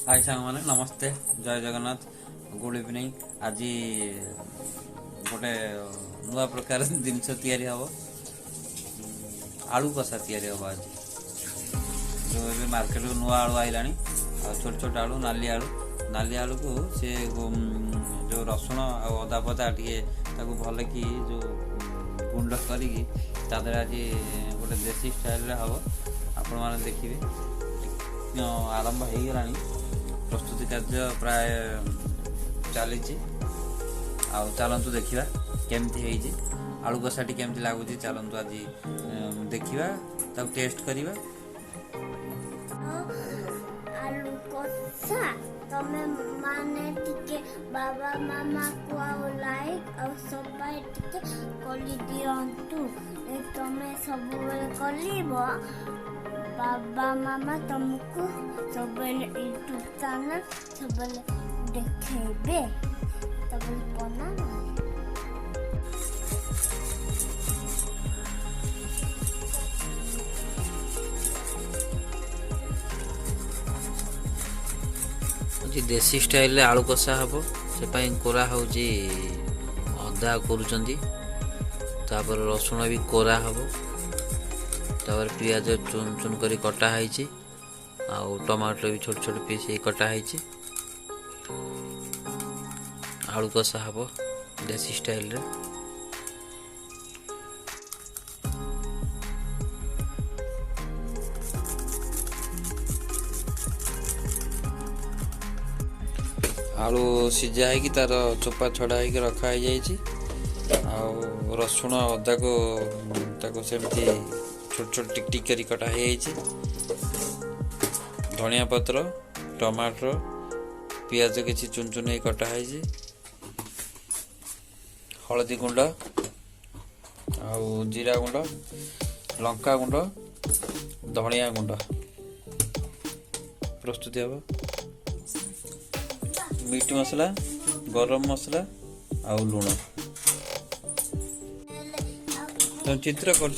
हाय सांग मैंने नमस्ते जय जगन्नाथ गुड इवनिंग आज गोटे नुआ प्रकार जिनस तैयारी हम आलू कषा तैयारी हम आज जो ए मार्केट नुआ आलू आईला छोट छोट आलू नाली आलू को सी जो रसुण अदा पदा टे भल कि जो गुंड कर आज गोटे देसी स्टाइल हम आपण मैंने देखिए आरंभ हो गला प्रस्तुति कार्य प्राय चली चलतु देखा केमती आलू कषाटी केमती लगुच चलतु आज देखा टेस्ट करवा आलू कषा तमे माने टिके बाबा मामा को लाइक और सब टिके कली दियंतु तमे सब कलिबो बाबा मामा तुमको सब यूट्यूब चैनल सब देखेबे तब बना देसी स्टाइल आलू कषा हम से कोरा हूँ अदा कर रसुण भी कोरा हम तापर पियाज चुन चुन करी कटा है टमाटर भी छोट छोट पीस कटा है आलू कषा हम देसी स्टाइल रे आलू सीझा है तार चोपा छड़ा है रखा रसुण अदा को सेमती छोट छोट टिक टिक करी कटा है धनिया पत्र टमाटर पियाज किसी चुन चुन कटा है हलदी गुंड जीरा गुंड लंका गुंड धनिया गुंड प्रस्तुति हम मीट मसला गरम मसला आ लुण तुम चित्र कर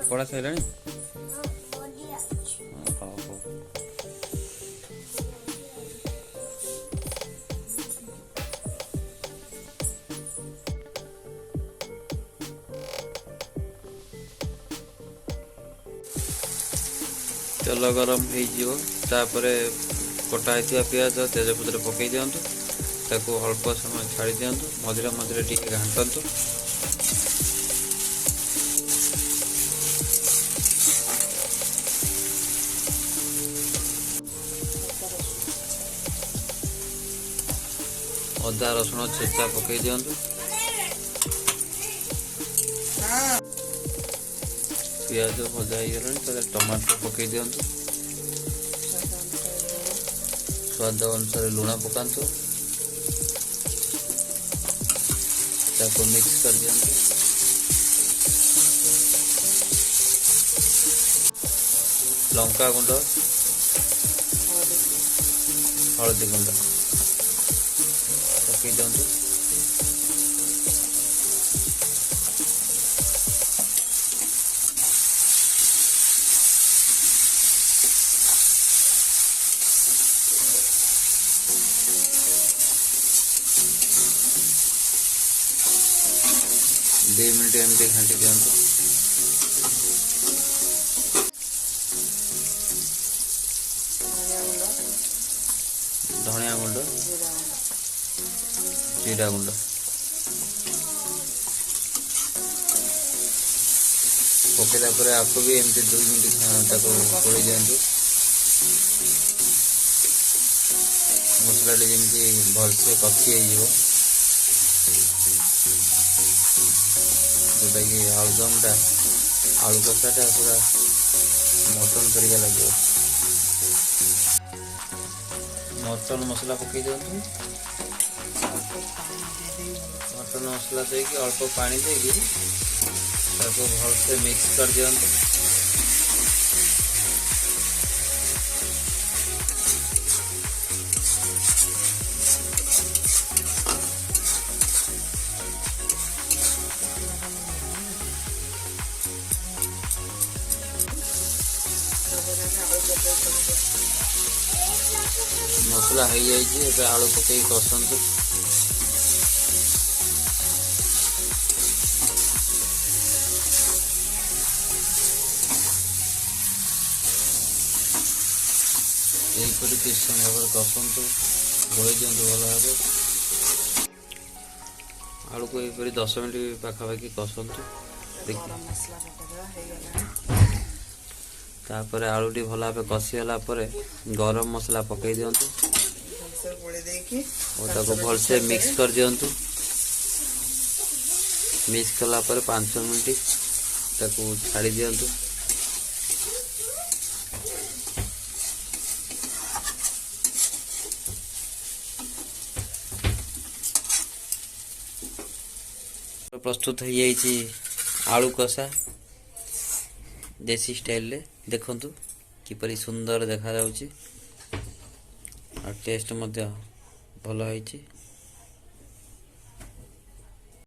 पढ़ा सर तेल गरम हो कटा पियाज तेजपत्र पकई दिंतु ताको अल्प समय छाड़ी दिंतु मझे मझे टी घाटतु अदा रसुण छेचा पकई दिंतु पियाज भजा हो टमाटर पकई दिंतु स्वाद अनुसार लुण पकातु ताको मिक्स कर दियंतु लंका गुंड हलदी गुंड पकई दियंतु दो मिनट एमती घाटी दिंतु धनिया गुंड जीरा गुंड पकड़ा पर आपको भी एमती 2 मिनट खोली दिंतु मसला जमी भलसे कषि हो जोटा कि आलुदमटा आलू कषाटा पूरा मटन तरीका लगे मटन मसला पकई दिंतु मटन मसला देकी अल्प पानी देकी भलसे मिक्स कर दिंतु मसला हो जाए आलू पकई कसतु यहीपर किसी समय भाव कसतु गोल दिंतु भल भाव आलू को यहीपर 10 मिनट पाखापाखि कसतु तापर आलूटी भल भाव कषिगला गरम मसला पकई दिंतु और भलसे मिक्स कर दिंतु मिक्स कला 5 मिनट छाड़ी दिंतु प्रस्तुत हो जाइए आलू कषा देसी स्टाइल रे देखंतु किपरि सुंदर देखा जाउची और टेस्ट मध्य भल होइची।